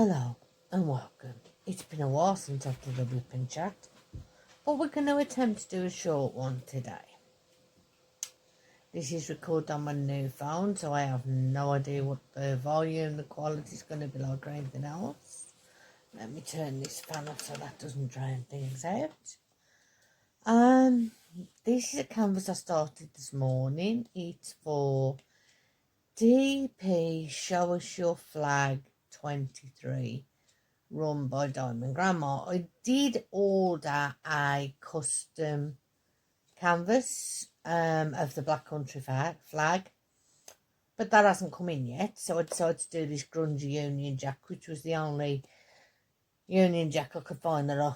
Hello and welcome. It's been a while since I've done a WIP and Chat, but we're going to attempt to do a short one today. This is recorded on my new phone, so I have no idea what the volume, the quality is going to be like or anything else. Let me turn this fan off so that doesn't drown things out. This is a canvas I started this morning. It's for DP Show Us Your Flag 23, run by Diamond Grandma. I did order a custom canvas of the Black Country flag, but that hasn't come in yet, so I decided to do this grungy Union Jack, which was the only Union Jack I could find that I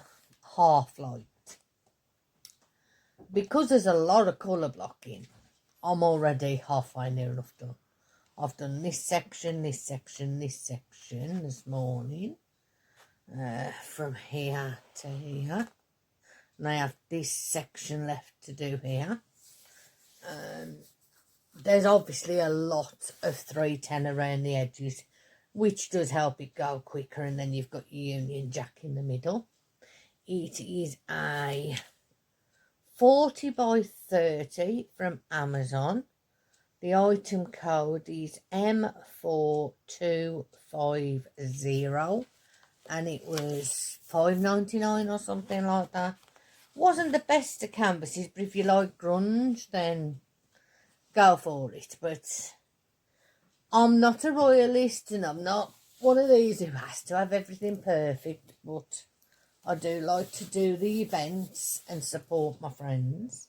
half liked. Because there's a lot of colour blocking, I'm already halfway near enough done. I've done this section this morning, from here to here, and I have this section left to do here. There's obviously a lot of 310 around the edges, which does help it go quicker, and then you've got your Union Jack in the middle. It is a 40 by 30 from Amazon. The item code is M4250, and it was $5.99 or something like that. Wasn't the best of canvases, but if you like grunge, then go for it. But I'm not a royalist, and I'm not one of these who has to have everything perfect, but I do like to do the events and support my friends.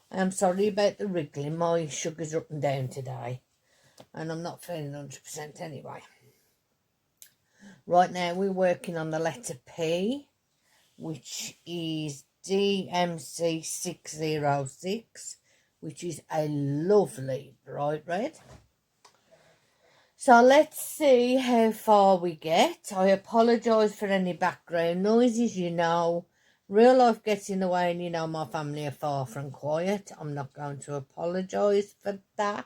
I'm sorry about the wriggling. My sugar's up and down today, and I'm not feeling 100% anyway. Right now we're working on the letter P, which is DMC 606, which is a lovely bright red. So let's see how far we get. I apologise for any background noises. Real life gets in the way, and my family are far from quiet. I'm not going to apologise for that.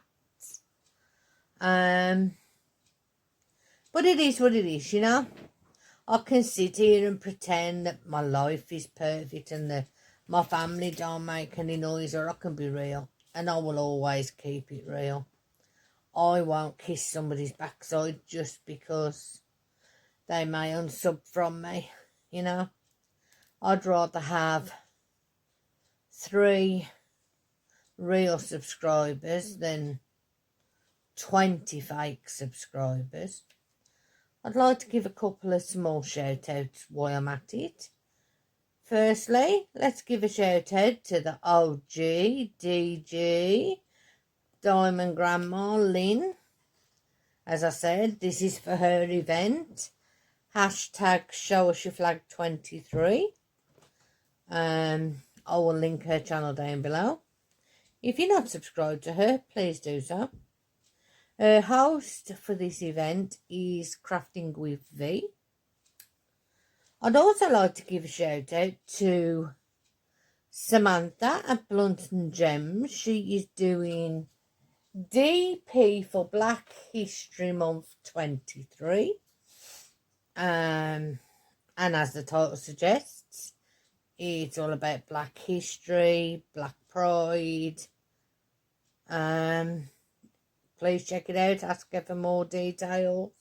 But it is what it is, I can sit here and pretend that my life is perfect and that my family don't make any noise, or I can be real, and I will always keep it real. I won't kiss somebody's backside just because they may unsub from me, I'd rather have 3 real subscribers than 20 fake subscribers. I'd like to give a couple of small shout outs while I'm at it. Firstly, let's give a shout out to the OG DG Diamond Grandma Lynn. As I said, this is for her event. Hashtag Show Us Your Flag 23. I will link her channel down below. If you're not subscribed to her, please do so. Her host for this event is Crafting with V. I'd also like to give a shout out to Samantha at Blunt and Gems. She is doing DP for Black History Month 23. And as the title suggests, it's all about Black history, Black pride. Please check it out. Ask her for more details.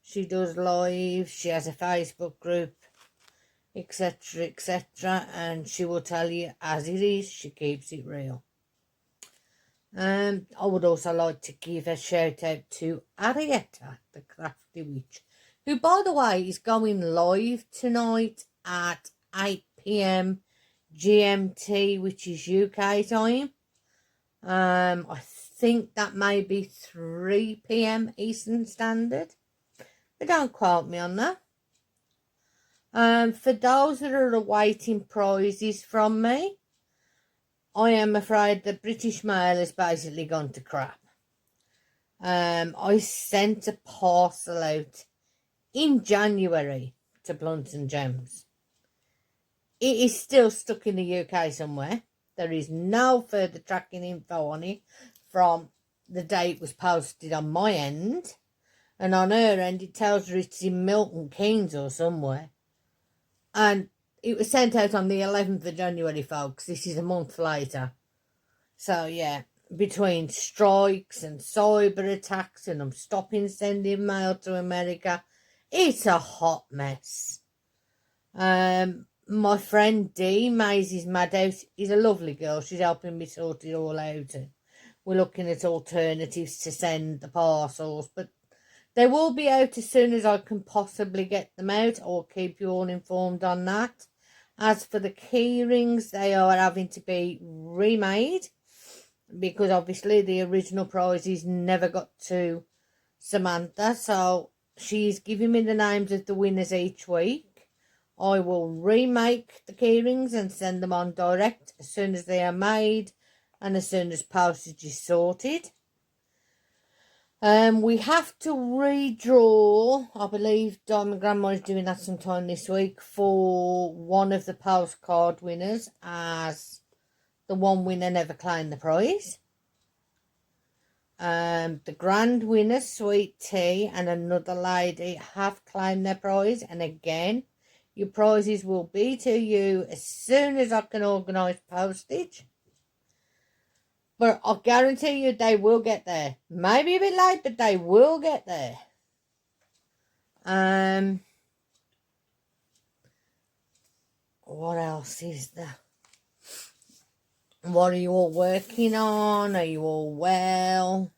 She does live. She has a Facebook group, etc., etc. And she will tell you as it is. She keeps it real. I would also like to give a shout out to Arietta, the Crafty Witch, who, by the way, is going live tonight at 8 p.m. GMT, which is UK time. I think that may be 3 p.m. Eastern Standard, but don't quote me on that. For those that are awaiting prizes from me, I am afraid the British mail has basically gone to crap. I sent a parcel out in January to Blunt and Gems. It is still stuck in the UK somewhere. There is no further tracking info on it from the day it was posted on my end. And on her end, it tells her it's in Milton Keynes or somewhere. And it was sent out on the 11th of January, folks. This is a month later. So, yeah, between strikes and cyber attacks, and I'm stopping sending mail to America, it's a hot mess. My friend Dee, Maisie's Madhouse, is a lovely girl. She's helping me sort it all out. And we're looking at alternatives to send the parcels, but they will be out as soon as I can possibly get them out. I'll keep you all informed on that. As for the key rings, they are having to be remade because obviously the original prizes never got to Samantha. So she's giving me the names of the winners each week. I will remake the key rings and send them on direct as soon as they are made and as soon as postage is sorted. We have to redraw, I believe Diamond Grandma is doing that sometime this week, for one of the postcard winners, as the one winner never claimed the prize. The grand winner, Sweet Tea, and another lady have claimed their prize, and again, your prizes will be to you as soon as I can organise postage. But I guarantee you they will get there. Maybe a bit late, but they will get there. What else is there? What are you all working on? Are you all well?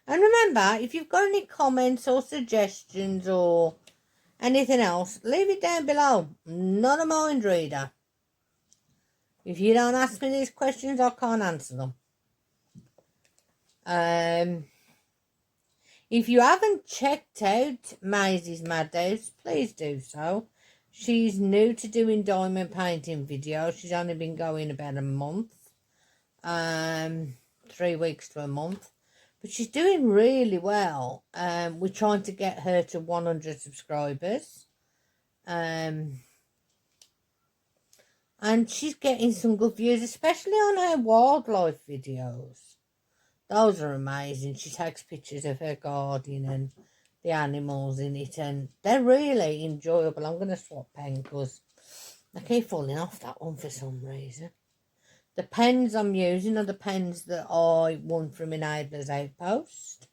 And remember, if you've got any comments or suggestions or anything else, leave it down below. Not a mind reader. If you don't ask me these questions, I can't answer them. If you haven't checked out Maisie's Madhouse, please do so. She's new to doing diamond painting videos. She's only been going about a month. 3 weeks to a month. But she's doing really well. We're trying to get her to 100 subscribers. And she's getting some good views, especially on her wildlife videos. Those are amazing. She takes pictures of her garden and the animals in it, and they're really enjoyable. I'm going to swap pen because I keep falling off that one for some reason. The pens I'm using are the pens that I won from Enabler's Outpost.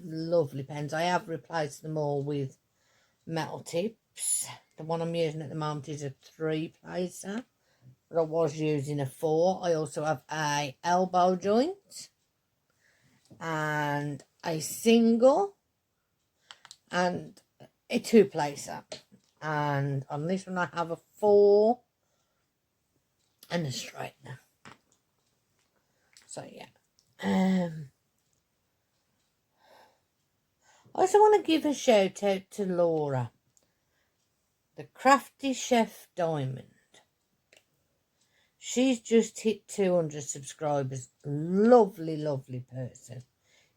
Lovely pens. I have replaced them all with metal tips. The one I'm using at the moment is a 3-placer. But I was using a 4. I also have a elbow joint and a single and a 2-placer. And on this one I have a 4 and a straightener. So yeah. I also want to give a shout out to Laura, the Crafty Chef Diamond. She's just hit 200 subscribers. Lovely, lovely person.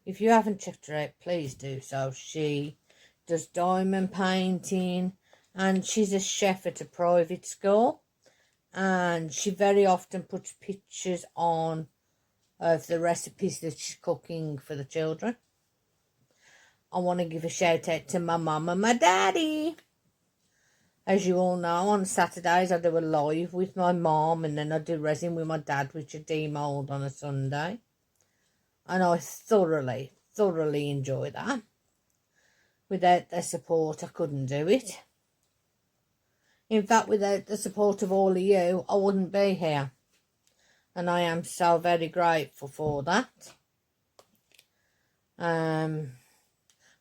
If you haven't checked her out, please do so. She does diamond painting and she's a chef at a private school. And she very often puts pictures on of the recipes that she's cooking for the children. I want to give a shout out to my mum and my daddy. As you all know, on Saturdays I do a live with my mum and then I do resin with my dad, which I demould on a Sunday. And I thoroughly, thoroughly enjoy that. Without their support, I couldn't do it. In fact, without the support of all of you, I wouldn't be here. And I am so very grateful for that.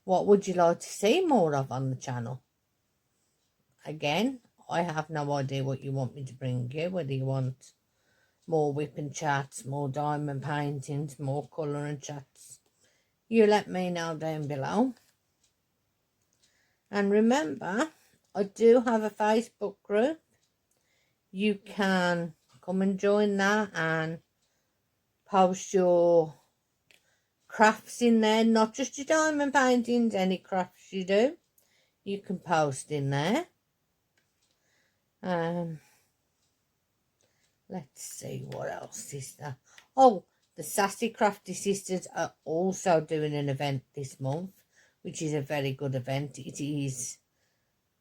What would you like to see more of on the channel? Again, I have no idea what you want me to bring you, whether you want more WIP and chats, more diamond paintings, more colour and chats. You let me know down below. And remember, I do have a Facebook group. You can come and join that and post your crafts in there, not just your diamond paintings, any crafts you do, you can post in there. Let's see what else is there. Oh, The Sassy Crafty Sisters are also doing an event this month, which is a very good event. It is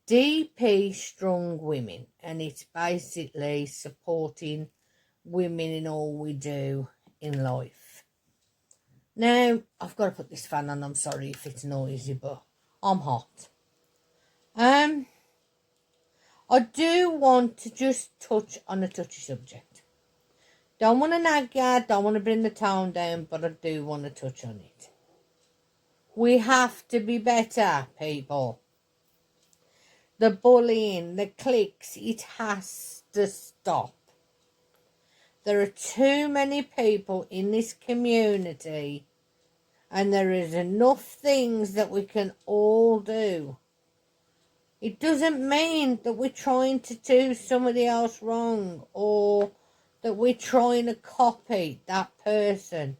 DP Strong Women, and it's basically supporting women in all we do in life. Now, I've got to put this fan on. I'm sorry if it's noisy, but I'm hot. I do want to just touch on a touchy subject. Don't want to nag ya, don't want to bring the tone down, but I do want to touch on it. We have to be better, people. The bullying, the cliques, it has to stop. There are too many people in this community, and there is enough things that we can all do. It doesn't mean that we're trying to do somebody else wrong or that we're trying to copy that person.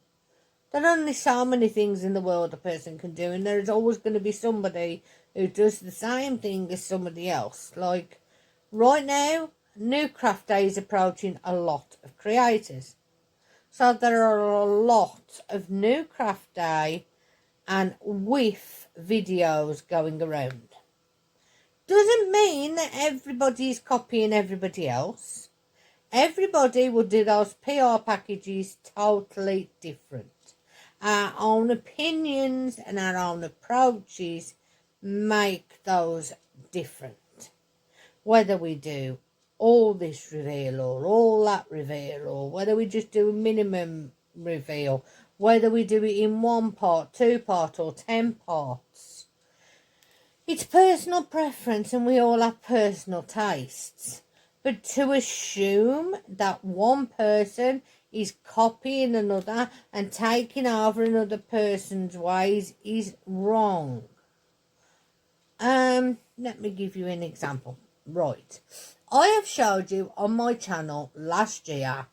There are only so many things in the world a person can do, and there's always going to be somebody who does the same thing as somebody else. Like right now, New Craft Day is approaching a lot of creators. So there are a lot of New Craft Day and WIP videos going around. Doesn't mean that everybody's copying everybody else. Everybody will do those PR packages totally different. Our own opinions and our own approaches make those different. Whether we do all this reveal or all that reveal, or whether we just do a minimum reveal, whether we do it in 1 part, 2 part or 10 parts. It's personal preference and we all have personal tastes. But to assume that one person is copying another and taking over another person's ways is wrong. Let me give you an example. Right. I have showed you on my channel last year,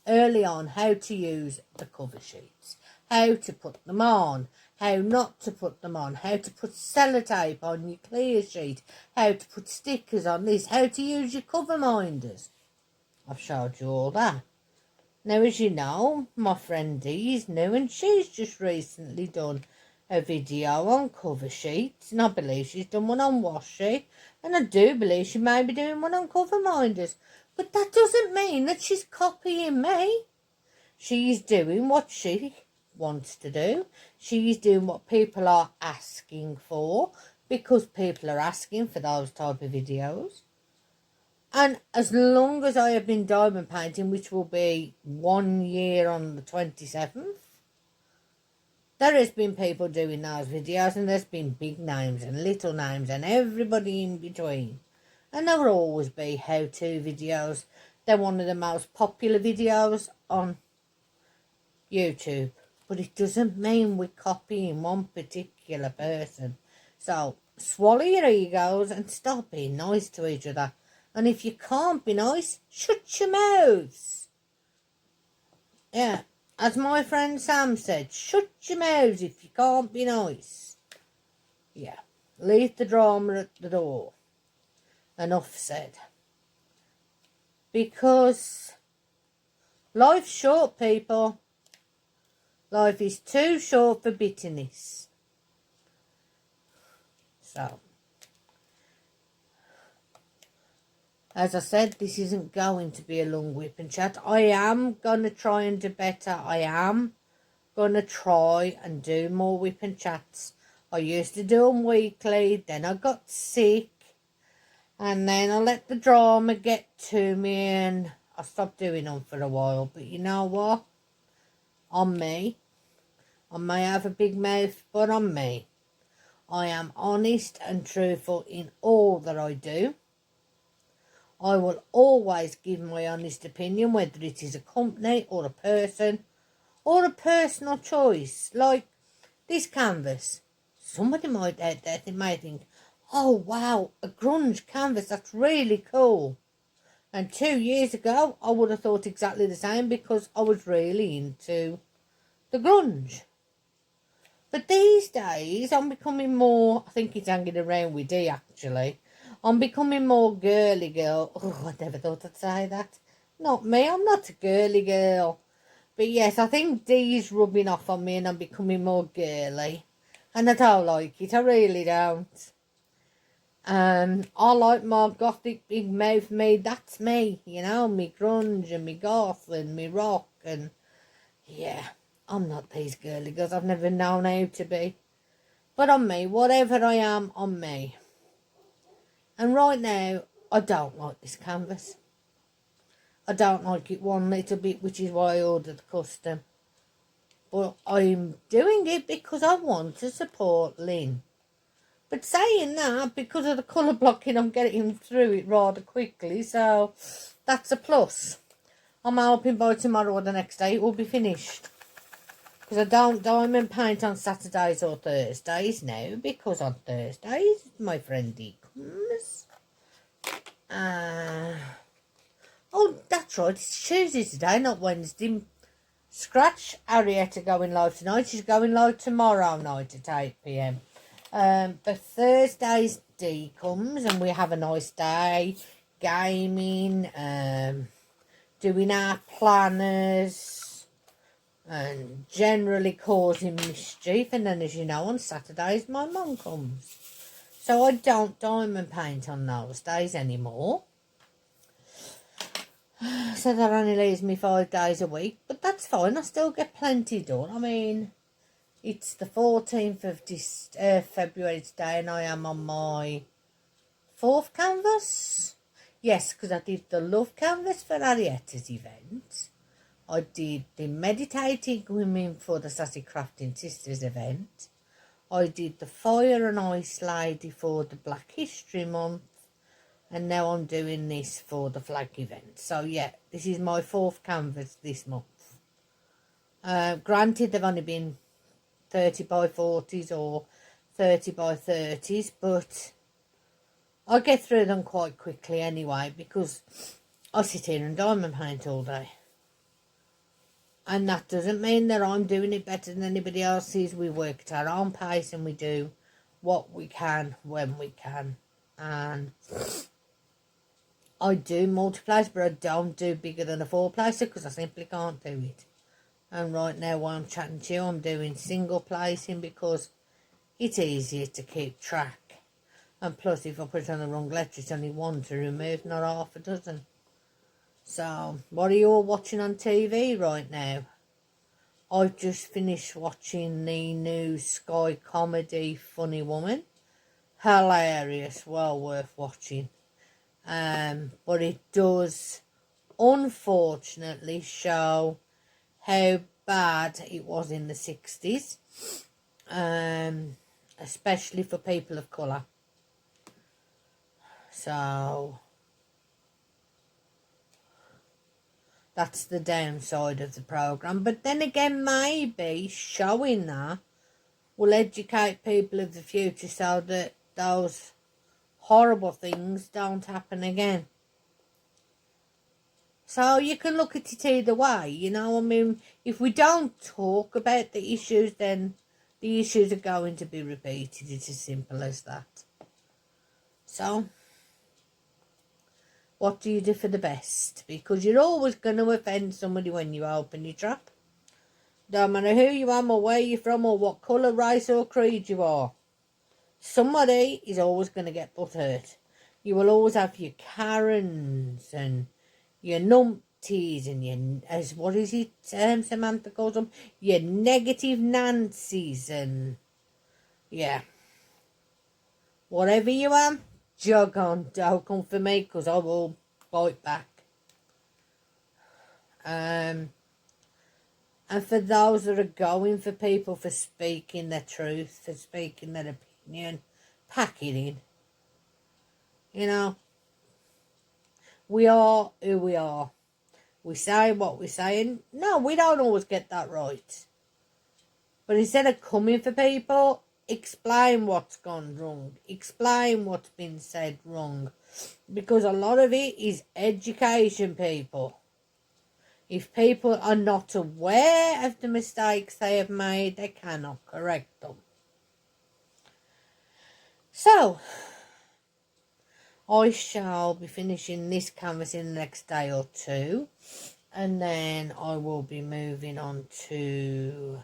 early on, how to use the cover sheets, how to put them on, how not to put them on, how to put sellotape on your clear sheet, how to put stickers on this, how to use your cover minders. I've showed you all that. Now, as you know, my friend Dee is new and she's just recently done a video on cover sheets, and I believe she's done one on washi, and I do believe she may be doing one on cover minders. But that doesn't mean that she's copying me. She's doing what she wants to do. She's doing what people are asking for, because people are asking for those type of videos. And as long as I have been diamond painting, which will be 1 year on the 27th, there has been people doing those videos, and there's been big names and little names and everybody in between. And there will always be how-to videos. They're one of the most popular videos on YouTube. But it doesn't mean we're copying one particular person. So swallow your egos and stop being nice to each other. And if you can't be nice, shut your mouths. Yeah, as my friend Sam said, shut your mouths if you can't be nice. Yeah, leave the drama at the door. Enough said. Because life's short, people. Life is too short for bitterness. So, as I said, this isn't going to be a long WIP and chat. I am going to try and do better. I am going to try and do more WIP and chats. I used to do them weekly. Then I got sick. And then I let the drama get to me and I stopped doing them for a while. But you know what? I'm me. I may have a big mouth, but I'm me. I am honest and truthful in all that I do. I will always give my honest opinion, whether it is a company or a person or a personal choice. Like this canvas. Somebody might out there may think, oh wow, a grunge canvas, that's really cool. And 2 years ago, I would have thought exactly the same, because I was really into the grunge. But these days, I'm becoming more, I think it's hanging around with D actually, I'm becoming more girly girl. Oh, I never thought I'd say that. Not me, I'm not a girly girl. But yes, I think Dee's rubbing off on me and I'm becoming more girly. And I don't like it, I really don't. I like my gothic big mouth me, that's me, you know, me grunge and me goth and me rock and yeah, I'm not these girly girls, I've never known how to be. But I'm me, whatever I am, I'm me. And right now, I don't like this canvas. I don't like it one little bit, which is why I ordered the custom. But I'm doing it because I want to support Lynn. But saying that, because of the colour blocking, I'm getting through it rather quickly, so that's a plus. I'm hoping by tomorrow or the next day it will be finished. Because I don't diamond paint on Saturdays or Thursdays now, because on Thursdays my friend D comes. Oh, that's right, it's Tuesday today, not Wednesday. Scratch Arietta going live tonight. She's going live tomorrow night at 8 p.m. But Thursday's D comes and we have a nice day, gaming, doing our planners, and generally causing mischief. And then, as you know, on Saturdays my mum comes. So I don't diamond paint on those days anymore. So that only leaves me 5 days a week, but that's fine. I still get plenty done. I mean, it's the 14th of February today and I am on my 4th canvas. Yes, because I did the love canvas for Arietta's event. I did the meditating women for the Sassy Crafting Sisters event. I did the fire and ice lady for the Black History Month. And now I'm doing this for the flag event. So yeah, this is my 4th canvas this month. Granted, they've only been 30 by 40s or 30 by 30s, but I get through them quite quickly anyway because I sit here and diamond paint all day. And that doesn't mean that I'm doing it better than anybody else's. We work at our own pace and we do what we can when we can. And I do multiplies, but I don't do bigger than a 4-placer because I simply can't do it. And right now while I'm chatting to you, I'm doing single placing because it's easier to keep track. And plus, if I put it on the wrong letter, it's only one to remove, not half a dozen. So, what are you all watching on TV right now? I've just finished watching the new Sky comedy Funny Woman. Hilarious, well worth watching. But it does unfortunately show how bad it was in the 60s, especially for people of colour. So that's the downside of the programme. But then again, maybe showing that will educate people of the future so that those horrible things don't happen again. So you can look at it either way, you know. I mean, if we don't talk about the issues, then the issues are going to be repeated. It's as simple as that. So, what do you do for the best? Because you're always going to offend somebody when you open your trap. Don't matter who you are or where you're from or what colour, race or creed you are. Somebody is always going to get butt hurt. You will always have your Karens and your numpties and your, as what is it, Samantha calls them, your negative Nancy's and, yeah. Whatever you are, jog on, don't come for me, because I will bite back. And for those that are going for people for speaking their truth, for speaking their opinion, pack it in. You know, we are who we are. We say what we're saying. No, we don't always get that right. But instead of coming for people, explain what's gone wrong. Explain what's been said wrong. Because a lot of it is education, people. If people are not aware of the mistakes they have made, they cannot correct them. So, I shall be finishing this canvas in the next day or two. And then I will be moving on to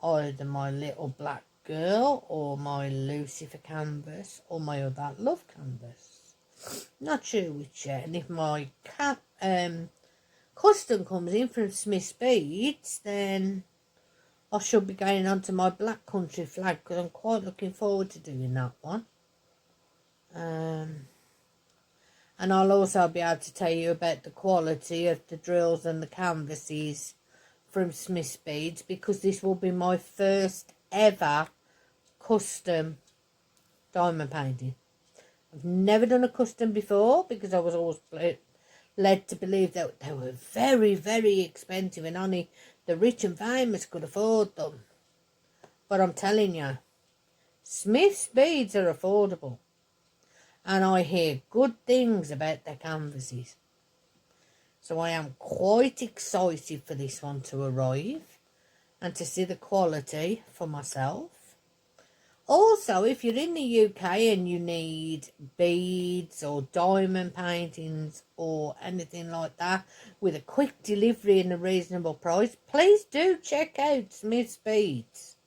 either my little black girl or my Lucifer canvas or my other love canvas. Not sure which yet. And if my custom comes in from Smith's Beads, then I should be going on to my Black Country flag, because I'm quite looking forward to doing that one. And I'll also be able to tell you about the quality of the drills and the canvases from Smith's Beads, because this will be my first ever custom diamond painting. I've never done a custom before, because I was always led to believe that they were very, very expensive and only the rich and famous could afford them. But I'm telling you, Smith's Beads are affordable. And I hear good things about their canvases. So I am quite excited for this one to arrive and to see the quality for myself. Also, if you're in the UK and you need beads or diamond paintings or anything like that with a quick delivery and a reasonable price, please do check out Smith's Beads.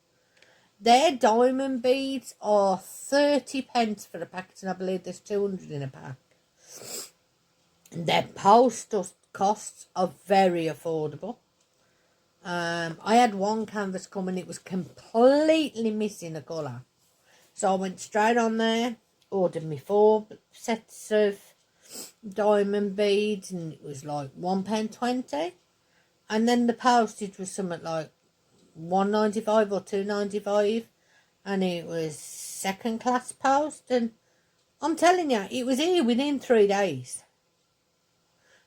Their diamond beads are 30p for a packet, and I believe there's 200 in a pack. And their postal costs are very affordable. I had one canvas come and it was completely missing a colour. So I went straight on there, ordered me 4 sets of diamond beads, and it was like £1.20. And then the postage was something like £1.95 or £2.95, and it was second class post. And I'm telling you, it was here within 3 days.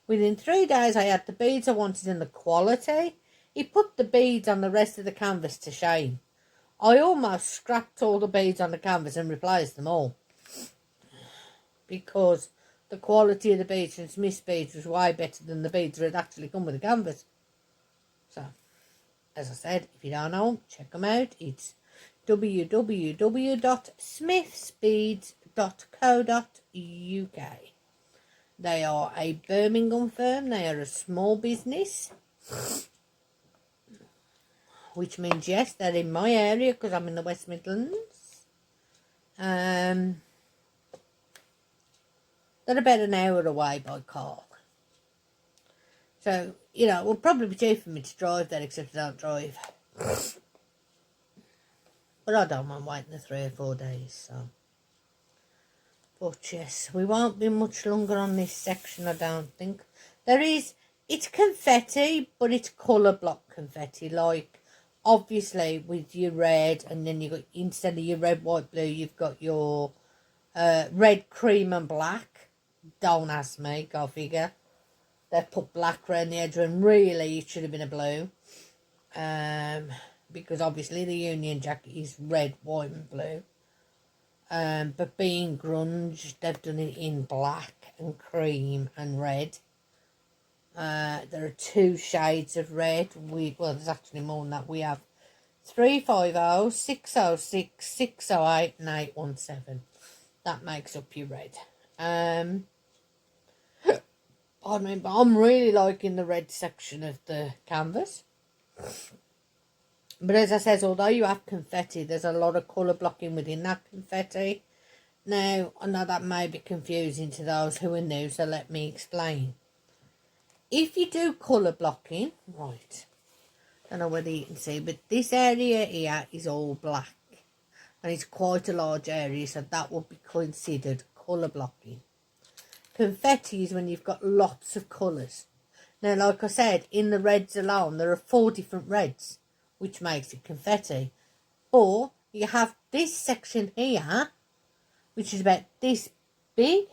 Within 3 days, I had the beads I wanted and the quality. He put the beads on the rest of the canvas to shame. I almost scrapped all the beads on the canvas and replaced them all, because the quality of the beads from Smith's Beads was way better than the beads that had actually come with the canvas. So, as I said, if you don't know, check them out. It's www.smithsbeads.co.uk. They are a Birmingham firm. They are a small business, which means, yes, they're in my area because I'm in the West Midlands. They're about an hour away by car. So, you know, it will probably be cheap for me to drive there, except I don't drive. But I don't mind waiting the 3 or 4 days, so. But yes, we won't be much longer on this section, I don't think. It's confetti, but it's colour block confetti, like, obviously with your red, and then you got, instead of your red, white, blue, you've got your red, cream and black. Don't ask me, go figure. They put black around the edge when really it should have been a blue. Because obviously the Union Jack is red, white and blue. But being grunge, they've done it in black and cream and red. There are 2 shades of red. Well, there's actually more than that. We have 350, 606, 608 and 817. That makes up your red. I mean, but I'm really liking the red section of the canvas. But as I said, although you have confetti, there's a lot of colour blocking within that confetti. Now, I know that may be confusing to those who are new, so let me explain. If you do colour blocking, right, I don't know whether you can see, but this area here is all black. And it's quite a large area, so that would be considered colour blocking. Confetti is when you've got lots of colours. Now, like I said, in the reds alone, there are 4 different reds, which makes it confetti. Or you have this section here, which is about this big,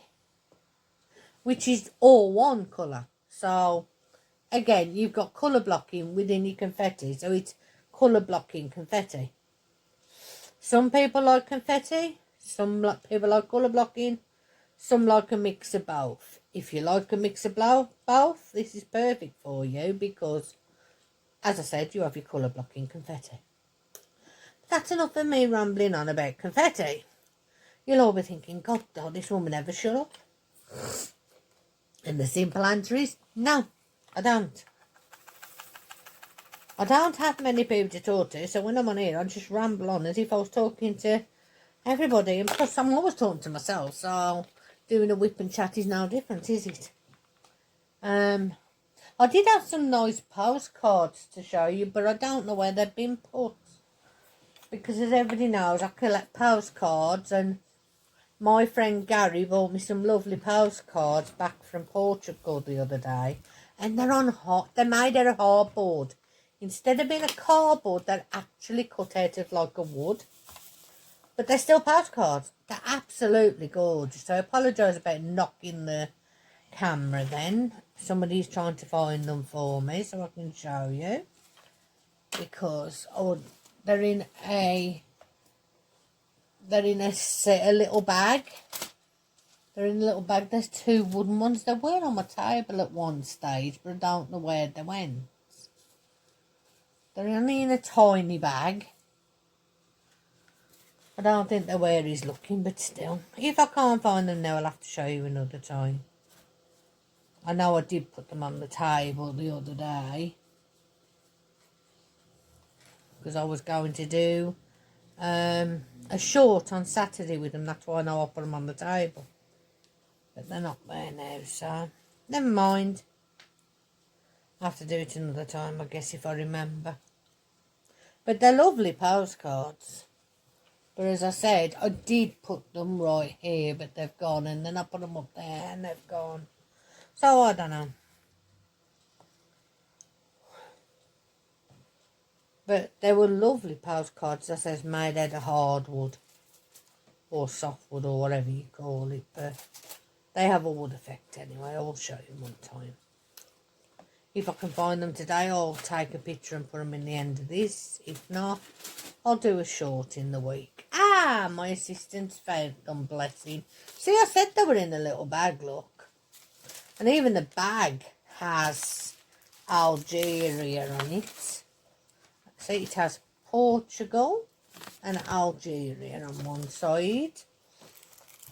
which is all one colour. So, again, you've got colour blocking within your confetti, so it's colour blocking confetti. Some people like confetti, some people like colour blocking, some like a mix of both. If you like a mix of both, this is perfect for you, because, as I said, you have your colour blocking confetti. That's enough of me rambling on about confetti. You'll all be thinking, God, this woman never shut up. And the simple answer is no. I don't. I don't have many people to talk to, so when I'm on here, I just ramble on as if I was talking to everybody. And plus, I'm always talking to myself, so doing a whip and chat is no different, is it? I did have some nice postcards to show you, but I don't know where they've been put. Because as everybody knows, I collect postcards, and my friend Gary bought me some lovely postcards back from Portugal the other day. And they're made out of hardboard. Instead of being a cardboard, they're actually cut out of like a wood. But they're still postcards. They're absolutely gorgeous. So I apologise about knocking the camera then. Somebody's trying to find them for me so I can show you. Because they're in a little bag. They're in a little bag. There's 2 wooden ones. They were on my table at one stage, but I don't know where they went. They're only in a tiny bag. I don't think they're where he's looking, but still. If I can't find them now, I'll have to show you another time. I know I did put them on the table the other day. Because I was going to do a short on Saturday with them. That's why I know I put them on the table. But they're not there now, so never mind. I'll have to do it another time, I guess, if I remember. But they're lovely postcards. But as I said, I did put them right here, but they've gone. And then I put them up there and they've gone. So I don't know. But they were lovely postcards, that says made out of hardwood. Or softwood or whatever you call it. But they have a wood effect anyway. I'll show you one time. If I can find them today, I'll take a picture and put them in the end of this. If not, I'll do a short in the week. Ah, my assistant's found them, bless him. See, I said they were in a little bag, look. And even the bag has Algeria on it. See, it has Portugal and Algeria on one side.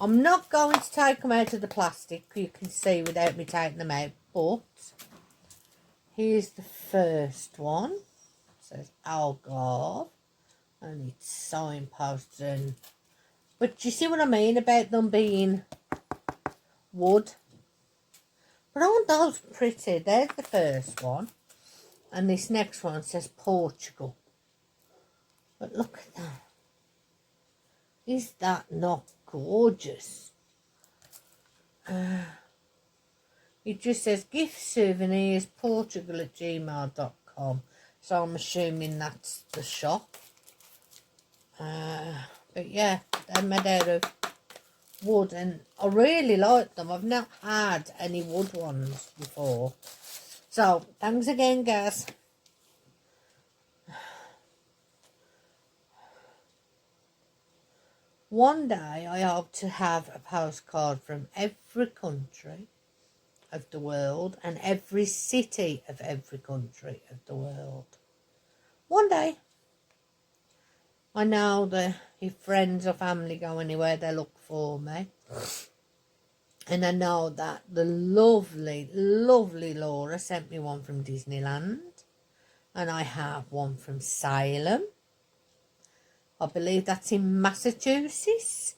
I'm not going to take them out of the plastic, you can see, without me taking them out, but here's the first one. It says Algarve, and it's signposted. But do you see what I mean about them being wood? But aren't those pretty? There's the first one. And this next one says Portugal. But look at that. Is that not gorgeous? It just says gift souvenirs Portugal at gmail.com. So I'm assuming that's the shop. But yeah, they're made out of wood and I really like them. I've not had any wood ones before. So thanks again, guys. One day I hope to have a postcard from every country of the world and every city of every country of the world. One day. I know that if friends or family go anywhere, they look for me. And I know that the lovely, lovely Laura sent me one from Disneyland. And I have one from Salem. I believe that's in Massachusetts.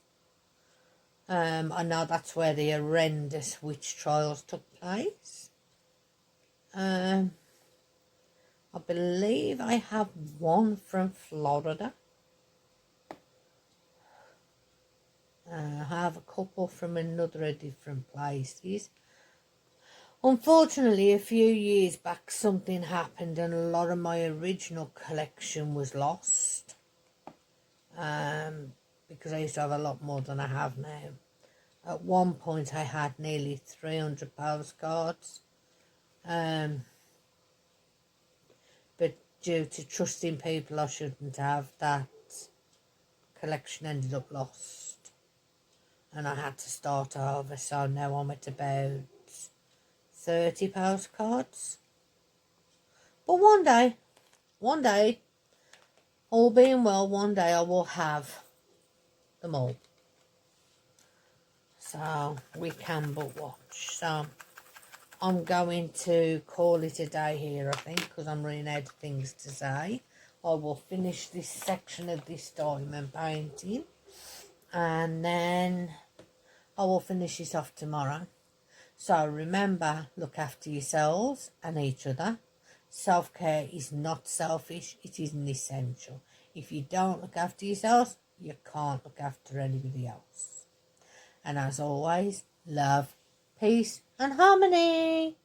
I know that's where the horrendous witch trials took place. I believe I have one from Florida. I have a couple from another different places. Unfortunately, a few years back something happened and a lot of my original collection was lost. Because I used to have a lot more than I have now. At one point I had nearly 300 postcards. But due to trusting people I shouldn't have, that collection ended up lost. And I had to start over, so now I'm at about 30 postcards. But one day, all being well, one day I will have them all. So we can but watch. So I'm going to call it a day here, I think, because I'm running out of things to say. I will finish this section of this diamond painting, and then I will finish it off tomorrow. So remember, look after yourselves and each other. Self-care is not selfish, it is an essential. If you don't look after yourselves, you can't look after anybody else. And as always, love, peace and harmony.